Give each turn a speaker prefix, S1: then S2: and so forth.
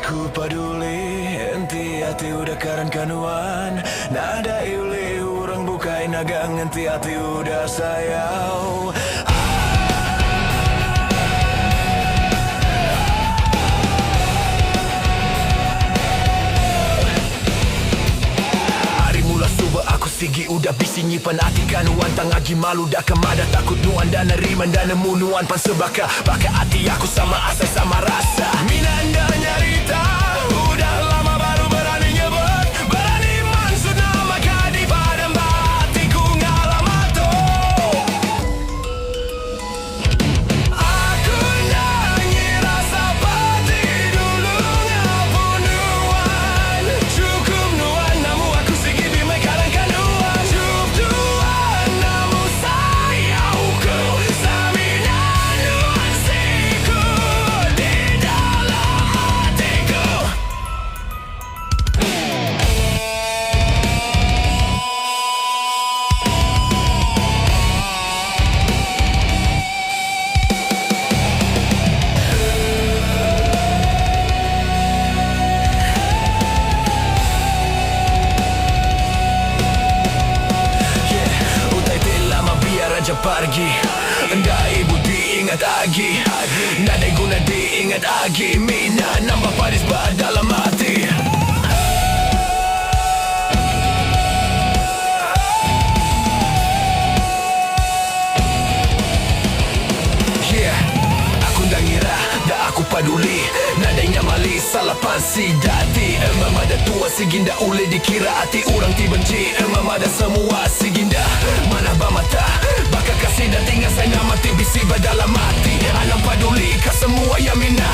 S1: Aku peduli enti hati udah karan kanuan nada iuli urang bukai nagang enti hati udah sayau. Hari mula subuh aku sigi udah bisi nyipan hati kanuan tangagi malu dah kemada takut nuan dan neriman dan nemu nuan pan sebaka baka hati aku sama asa sama rasa minanda nyarita udah lama baru berani nyebut berani maksud nama kadi pada hatiku ngalamato aku nyanyi rasa pati dulu ngapunuan cukup nuan namu aku sigi bime kadang kanuan cukup tuan namu sayauku samina nuansiku di dalam hatiku. Utai lama biar aja pergi Anda ibu diingat lagi Nada guna diingat lagi Mina nambah padis dalam hati Yeah, aku dah ngira dah aku peduli nadanya mali salah pansi dati emang ada tua siginda ule dikira hati orang dibenci emang ada semua siginda mana mata baka kasih dan tinggal saya mati bisi dalam hati anak peduli ke semua yang mina